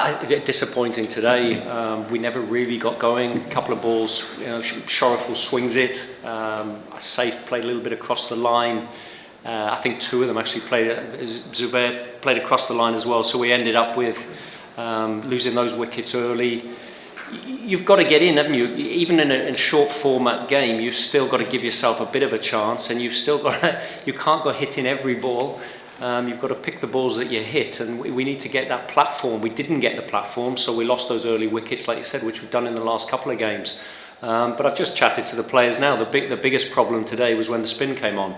Disappointing today. We never really got going. A couple of balls, Shoreful swings it. Safe played a little bit across the line. I think two of them actually played. Zubair played across the line as well. So we ended up with losing those wickets early. You've got to get in, haven't you? Even in a short format game, you've still got to give yourself a bit of a chance, and you can't go hitting every ball. You've got to pick the balls that you hit, and we need to get that platform. We didn't get the platform, so we lost those early wickets, like you said, which we've done in the last couple of games. But I've just chatted to the players now. The biggest problem today was when the spin came on.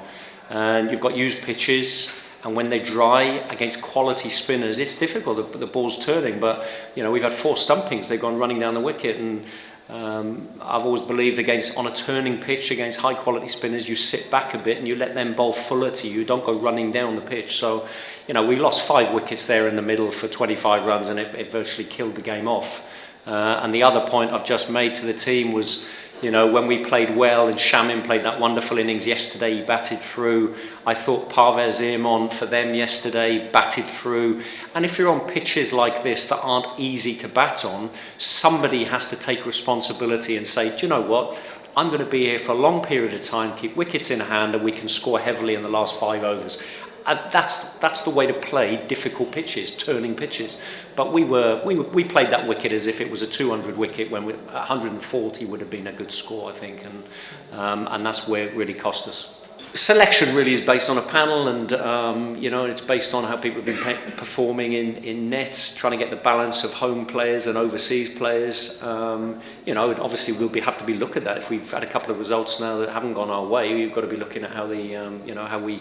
And you've got used pitches, and when they dry against quality spinners, it's difficult. The ball's turning, but we've had 4 stumpings. They've gone running down the wicket, and I've always believed on a turning pitch against high quality spinners, you sit back a bit and you let them bowl fuller to you. Don't go running down the pitch. So, we lost 5 wickets there in the middle for 25 runs, and it virtually killed the game off. And the other point I've just made to the team was, when we played well and Shamim played that wonderful innings yesterday, he batted through. I thought Parvez Irman for them yesterday batted through. And if you're on pitches like this that aren't easy to bat on, somebody has to take responsibility and say, do you know what? I'm going to be here for a long period of time, keep wickets in hand, and we can score heavily in the last 5 overs. That's the way to play difficult pitches, turning pitches. But we played that wicket as if it was a 200 wicket when 140 would have been a good score, I think, and that's where it really cost us. Selection really is based on a panel, and it's based on how people have been performing in nets, trying to get the balance of home players and overseas players. Obviously we'll have to be looking at that. If we've had a couple of results now that haven't gone our way, we've got to be looking at how how we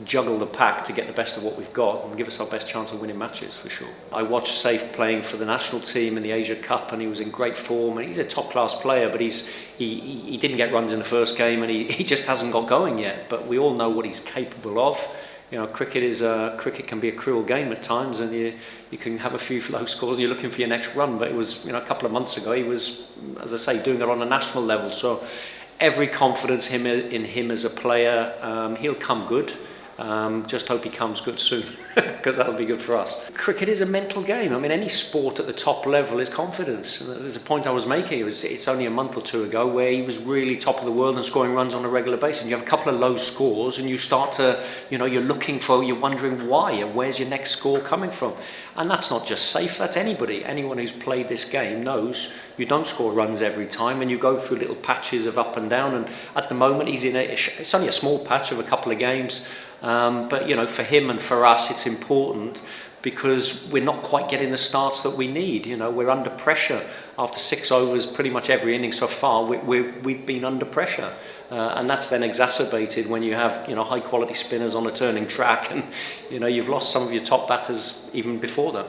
juggle the pack to get the best of what we've got and give us our best chance of winning matches, for sure. I watched Saif playing for the national team in the Asia Cup, and he was in great form, and he's a top class player, but he didn't get runs in the first game, and he just hasn't got going yet. But we all know what he's capable of. Cricket can be a cruel game at times, and you can have a few low scores and you're looking for your next run. But it was a couple of months ago he was, as I say, doing it on a national level. So every confidence in him as a player. He'll come good. Just hope he comes good soon, because that'll be good for us. Cricket is a mental game. I mean, any sport at the top level is confidence. And there's a point I was making. It's only a month or 2 ago where he was really top of the world and scoring runs on a regular basis. And you have a couple of low scores, and you start to, you're wondering why, and where's your next score coming from? And that's not just Saif, that's anybody. Anyone who's played this game knows you don't score runs every time, and you go through little patches of up and down. And at the moment, it's only a small patch of a couple of games. But for him and for us, it's important because we're not quite getting the starts that we need. We're under pressure after 6 overs, pretty much every inning so far. We've been under pressure, and that's then exacerbated when you have high quality spinners on a turning track, and you've lost some of your top batters even before that.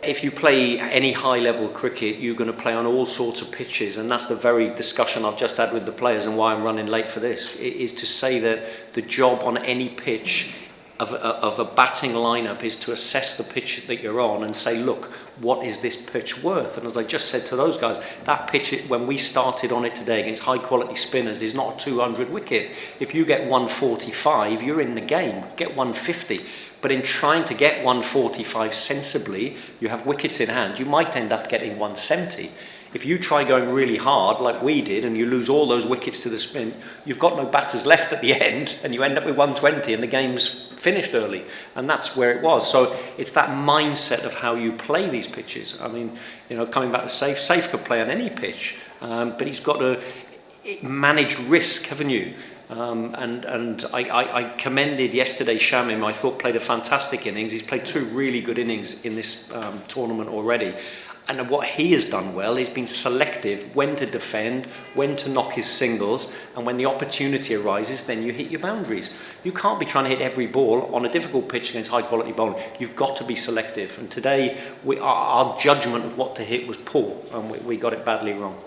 If you play any high-level cricket, you're going to play on all sorts of pitches, and that's the very discussion I've just had with the players, and why I'm running late for this, is to say that the job on any pitch of a batting lineup is to assess the pitch that you're on and say, look, what is this pitch worth? And as I just said to those guys, that pitch, when we started on it today against high-quality spinners, is not a 200 wicket. If you get 145, you're in the game. Get 150. But in trying to get 145 sensibly, you have wickets in hand, you might end up getting 170. If you try going really hard, like we did, and you lose all those wickets to the spin, you've got no batters left at the end, and you end up with 120, and the game's finished early. And that's where it was. So it's that mindset of how you play these pitches. I mean, coming back to Saif could play on any pitch, but he's got to manage risk, haven't you? And I commended yesterday Shamim. I thought played a fantastic innings. He's played 2 really good innings in this tournament already. And what he has done well is been selective when to defend, when to knock his singles, and when the opportunity arises, then you hit your boundaries. You can't be trying to hit every ball on a difficult pitch against high-quality bowling. You've got to be selective. And today, our judgment of what to hit was poor, and we got it badly wrong.